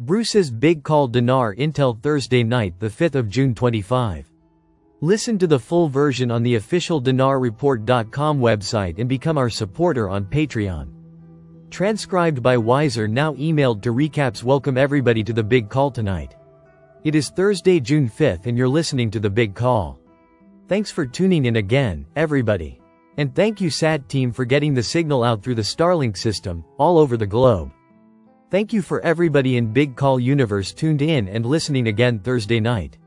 Bruce's big call Dinar Intel Thursday night the 5th of June 25. Listen to the full version on the official dinarreport.com website and become our supporter on Patreon. Transcribed by Wiser now emailed to recaps. Welcome everybody to the big call tonight. It is Thursday, June 5th and you're listening to the big call. Thanks for tuning in again, everybody. And thank you SAT team for getting the signal out through the Starlink system, all over the globe. Thank you for everybody in Big Call Universe tuned in and listening again Thursday night.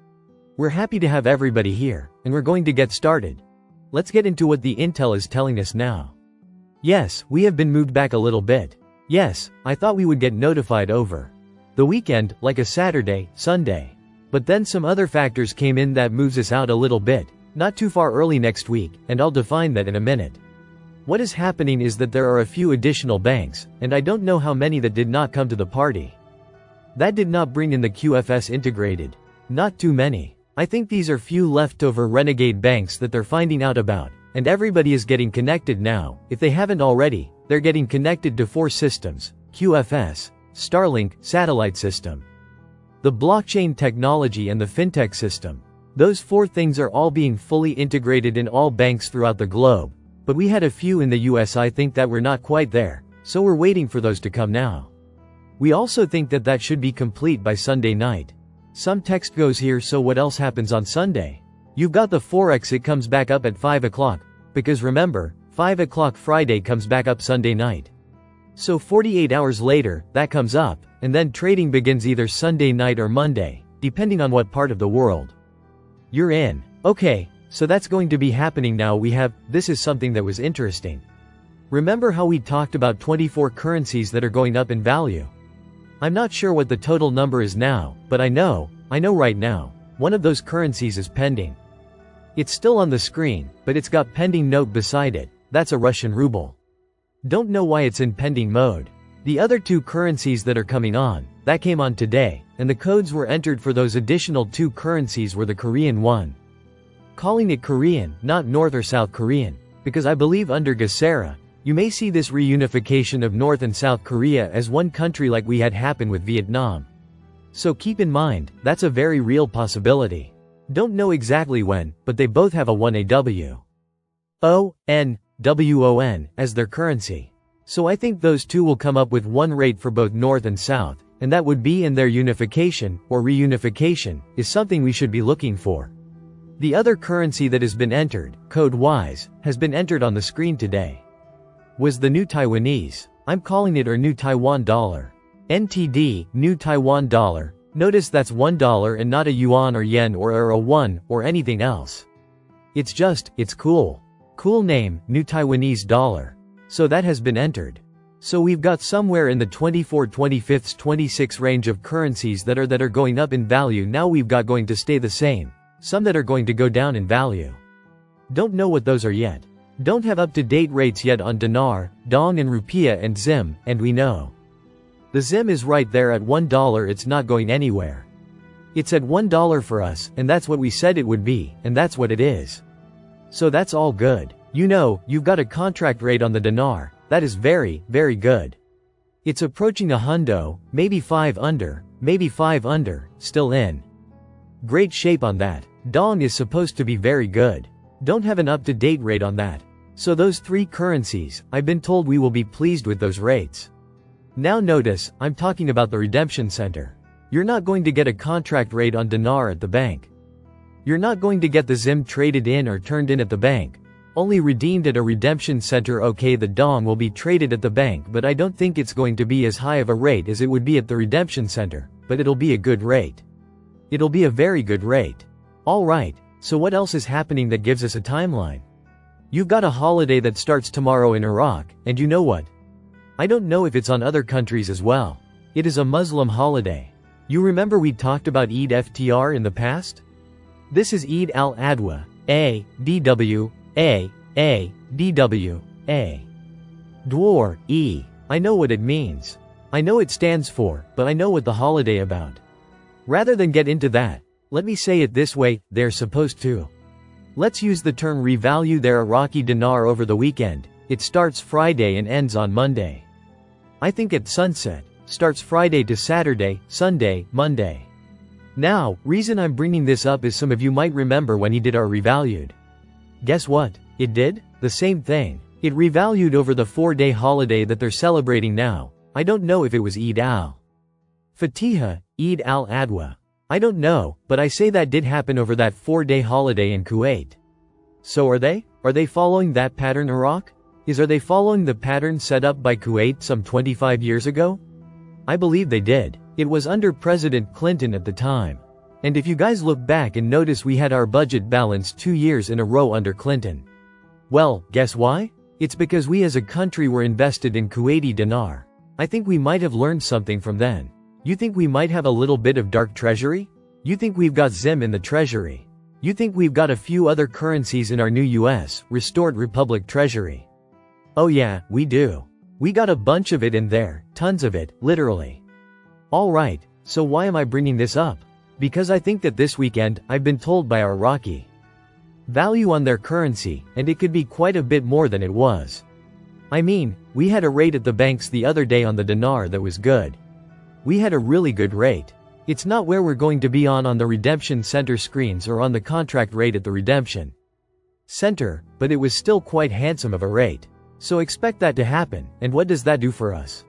We're happy to have everybody here, and we're going to get started. Let's get into what the intel is telling us now. Yes, we have been moved back a little bit. Yes, I thought we would get notified over the weekend, like a Saturday, Sunday. But then some other factors came in that moves us out a little bit, not too far early next week, and I'll define that in a minute. What is happening is that there are a few additional banks, and I don't know how many that did not come to the party. That did not bring in the QFS integrated. Not too many. I think these are few leftover renegade banks that they're finding out about, and everybody is getting connected now. If they haven't already, they're getting connected to 4 systems: QFS, Starlink, satellite system, the blockchain technology and the fintech system. Those 4 things are all being fully integrated in all banks throughout the globe. But we had a few in the US I think that were not quite there, so we're waiting for those to come now. We also think that that should be complete by Sunday night. Some text goes here, so what else happens on Sunday? You've got the Forex, it comes back up at 5 o'clock, because remember, 5 o'clock Friday comes back up Sunday night. So 48 hours later, that comes up, and then trading begins either Sunday night or Monday, depending on what part of the world you're in. Okay. So that's going to be happening now. This is something that was interesting. Remember how we talked about 24 currencies that are going up in value? I'm not sure what the total number is now, but I know right now, one of those currencies is pending. It's still on the screen, but it's got pending note beside it. That's a Russian ruble. Don't know why it's in pending mode. The other 2 currencies that are coming on, that came on today, and the codes were entered for those additional 2 currencies were the Korean one. Calling it Korean, not North or South Korean, because I believe under Gesera, you may see this reunification of North and South Korea as one country like we had happen with Vietnam. So keep in mind, that's a very real possibility. Don't know exactly when, but they both have a 1AW. WON as their currency. So I think those 2 will come up with one rate for both North and South, and that would be in their unification, or reunification, is something we should be looking for. The other currency that has been entered, code-wise, has been entered on the screen today, was the New Taiwanese. I'm calling it our New Taiwan dollar. NTD, New Taiwan dollar. Notice that's $1 and not a yuan or yen or a won, or anything else. It's cool. Cool name, New Taiwanese dollar. So that has been entered. So we've got somewhere in the 24, 25, 26 range of currencies that are going up in value. Now we've got going to stay the same. Some that are going to go down in value. Don't know what those are yet. Don't have up-to-date rates yet on Dinar, Dong and Rupiah and Zim, and we know the Zim is right there at $1, it's not going anywhere. It's at $1 for us, and that's what we said it would be, and that's what it is. So that's all good. You know, you've got a contract rate on the Dinar, that is very, very good. It's approaching a hundo, maybe 5 under, still in great shape on that. Dong is supposed to be very good. Don't have an up-to-date rate on that. So those 3 currencies, I've been told we will be pleased with those rates. Now notice, I'm talking about the redemption center. You're not going to get a contract rate on Dinar at the bank. You're not going to get the Zim traded in or turned in at the bank. Only redeemed at a redemption center. Okay, the Dong will be traded at the bank, but I don't think it's going to be as high of a rate as it would be at the redemption center, but it'll be a good rate. It'll be a very good rate. Alright, so what else is happening that gives us a timeline? You've got a holiday that starts tomorrow in Iraq, and you know what? I don't know if it's on other countries as well. It is a Muslim holiday. You remember we talked about Eid FTR in the past? This is Eid al-Adwa, A-D-W, A-D-W, A. Dwar, E. I know what it means. I know it stands for, but I know what the holiday about. Rather than get into that, let me say it this way, they're supposed to. Let's use the term revalue their Iraqi dinar over the weekend. It starts Friday and ends on Monday. I think at sunset, starts Friday to Saturday, Sunday, Monday. Now, reason I'm bringing this up is some of you might remember when he did our revalued. Guess what? It did? The same thing. It revalued over the 4-day holiday that they're celebrating now. I don't know if it was Eid al-Fatiha, Eid al-Adha. I don't know, but I say that did happen over that 4-day holiday in Kuwait. So are they? Are they following that pattern, Iraq? Are they following the pattern set up by Kuwait some 25 years ago? I believe they did. It was under President Clinton at the time. And if you guys look back and notice, we had our budget balanced 2 years in a row under Clinton. Well, guess why? It's because we as a country were invested in Kuwaiti dinar. I think we might have learned something from then. You think we might have a little bit of dark treasury? You think we've got Zim in the treasury? You think we've got a few other currencies in our new US, restored Republic treasury? Oh yeah, we do. We got a bunch of it in there, tons of it, literally. Alright, so why am I bringing this up? Because I think that this weekend, I've been told by our Iraqi value on their currency, and it could be quite a bit more than it was. I mean, we had a rate at the banks the other day on the dinar that was good. We had a really good rate. It's not where we're going to be on the redemption center screens or on the contract rate at the redemption center, but it was still quite handsome of a rate. So expect that to happen, and what does that do for us?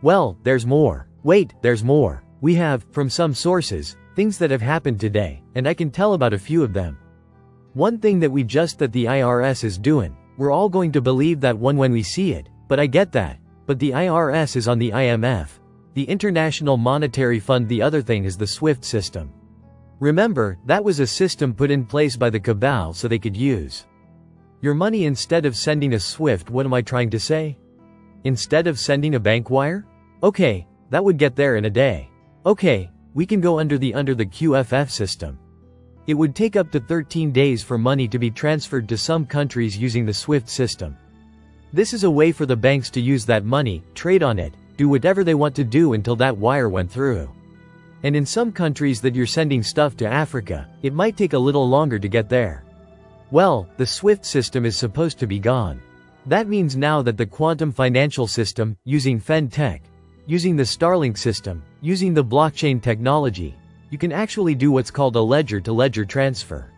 Well, there's more. Wait, there's more. We have, from some sources, things that have happened today, and I can tell about a few of them. One thing that the IRS is doing, we're all going to believe that one when we see it, but I get that. But the IRS is on the IMF, the International Monetary Fund. The other thing is the SWIFT system. Remember, that was a system put in place by the cabal so they could use your money instead of sending a SWIFT. What am I trying to say? Instead of sending a bank wire? Okay, that would get there in a day. Okay, we can go under the QFF system. It would take up to 13 days for money to be transferred to some countries using the SWIFT system. This is a way for the banks to use that money, trade on it, do whatever they want to do until that wire went through. And in some countries that you're sending stuff to Africa, it might take a little longer to get there. Well, the SWIFT system is supposed to be gone. That means now that the quantum financial system, using FinTech, using the Starlink system, using the blockchain technology, you can actually do what's called a ledger-to-ledger transfer.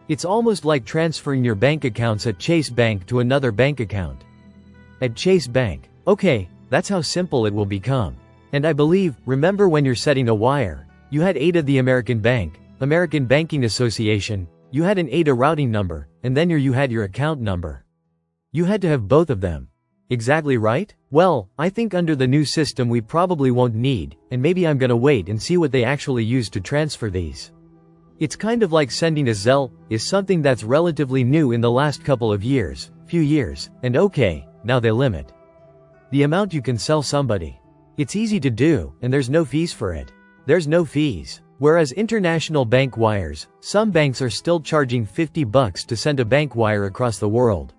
It's almost like transferring your bank accounts at Chase Bank to another bank account at Chase Bank. Okay, that's how simple it will become. And I believe, remember when you're setting a wire, you had ADA, the American Bank, American Banking Association, you had an ADA routing number, and then you had your account number. You had to have both of them. Exactly right? Well, I think under the new system we probably won't need, and maybe I'm gonna wait and see what they actually use to transfer these. It's kind of like sending a Zelle, is something that's relatively new in the last couple of years, few years, and okay, now they limit the amount you can sell somebody. It's easy to do, and there's no fees for it. There's no fees. Whereas international bank wires, some banks are still charging $50 to send a bank wire across the world.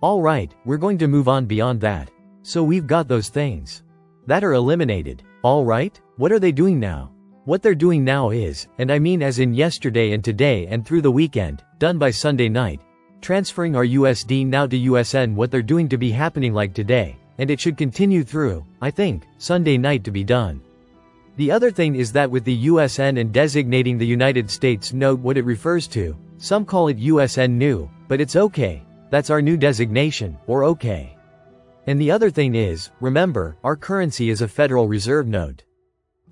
Alright, we're going to move on beyond that. So we've got those things that are eliminated. Alright, what are they doing now? What they're doing now is, and I mean as in yesterday and today and through the weekend, done by Sunday night, transferring our USD now to USN. What they're doing to be happening like today, and it should continue through, I think, Sunday night to be done. The other thing is that with the USN and designating the United States, note what it refers to. Some call it USN new, but it's okay. That's our new designation, or okay. And the other thing is, remember, our currency is a Federal Reserve note.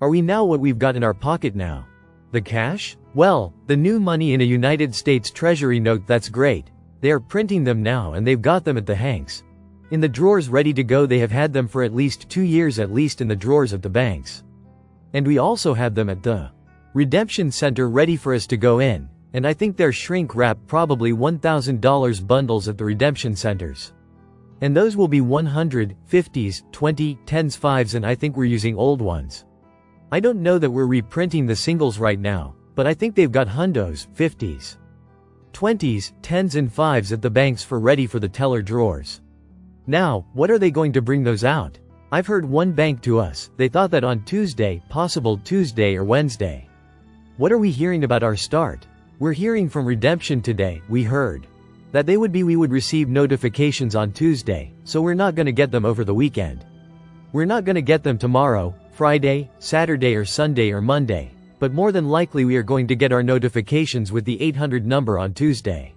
Are we now what we've got in our pocket now? The cash? Well, the new money in a United States Treasury note, that's great. They are printing them now and they've got them at the hanks. In the drawers ready to go. They have had them for at least 2 years at least in the drawers of the banks. And we also have them at the redemption center ready for us to go in, and I think they're shrink wrap probably $1,000 bundles at the redemption centers. And those will be 100, 50s, 20, 10s, 5s, and I think we're using old ones. I don't know that we're reprinting the singles right now, but I think they've got hundos, 50s, 20s, 10s and 5s at the banks for ready for the teller drawers. Now, what are they going to bring those out? I've heard one bank to us, they thought that on Tuesday, possible Tuesday or Wednesday. What are we hearing about our start? We're hearing from redemption today. We heard that we would receive notifications on Tuesday, so we're not gonna get them over the weekend. We're not gonna get them tomorrow, Friday, Saturday or Sunday or Monday, but more than likely we are going to get our notifications with the 800 number on Tuesday.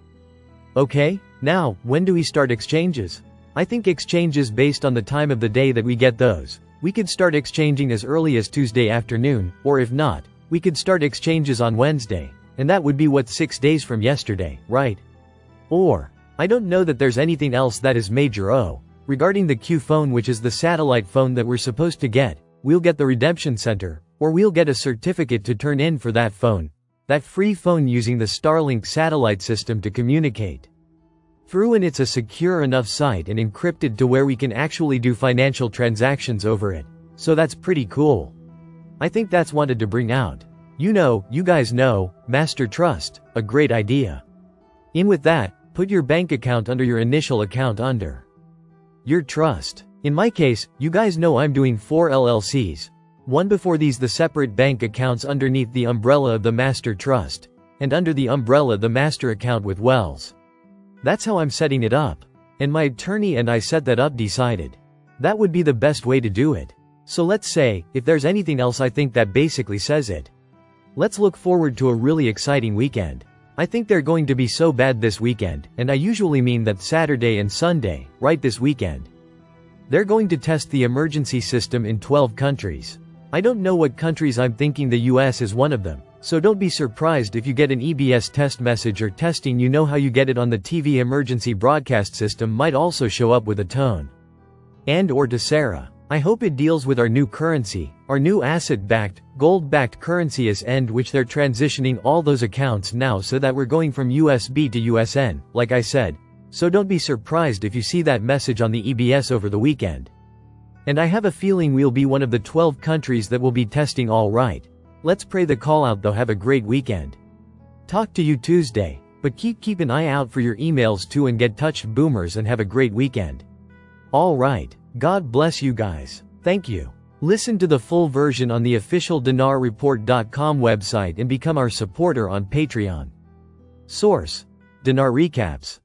Okay, now, when do we start exchanges? I think exchanges based on the time of the day that we get those. We could start exchanging as early as Tuesday afternoon, or if not, we could start exchanges on Wednesday, and that would be 6 days from yesterday, right? Or, I don't know that there's anything else that is major. Regarding the Q phone, which is the satellite phone that we're supposed to get, we'll get the redemption center, or we'll get a certificate to turn in for that phone. That free phone using the Starlink satellite system to communicate through, and it's a secure enough site and encrypted to where we can actually do financial transactions over it. So that's pretty cool. I think that's wanted to bring out. You guys know, Master Trust, a great idea. In with that, put your bank account under your initial account under your trust. In my case, you guys know I'm doing 4 LLCs. One before these, the separate bank accounts underneath the umbrella of the Master Trust, and under the umbrella the Master account with Wells. That's how I'm setting it up. And my attorney and I set that up decided that would be the best way to do it. So let's say, if there's anything else, I think that basically says it. Let's look forward to a really exciting weekend. I think they're going to be so bad this weekend, and I usually mean that Saturday and Sunday, right this weekend. They're going to test the emergency system in 12 countries. I don't know what countries, I'm thinking the US is one of them. So don't be surprised if you get an EBS test message or testing. You know how you get it on the TV emergency broadcast system might also show up with a tone. And or to Sarah. I hope it deals with our new currency, our new asset-backed, gold-backed currency is end, which they're transitioning all those accounts now so that we're going from USB to USN, like I said. So don't be surprised if you see that message on the EBS over the weekend. And I have a feeling we'll be one of the 12 countries that will be testing all right. Let's pray the call out though. Have a great weekend. Talk to you Tuesday, but keep an eye out for your emails too, and get touched boomers, and have a great weekend. All right. God bless you guys. Thank you. Listen to the full version on the official DinarReport.com website and become our supporter on Patreon. Source: Dinar Recaps.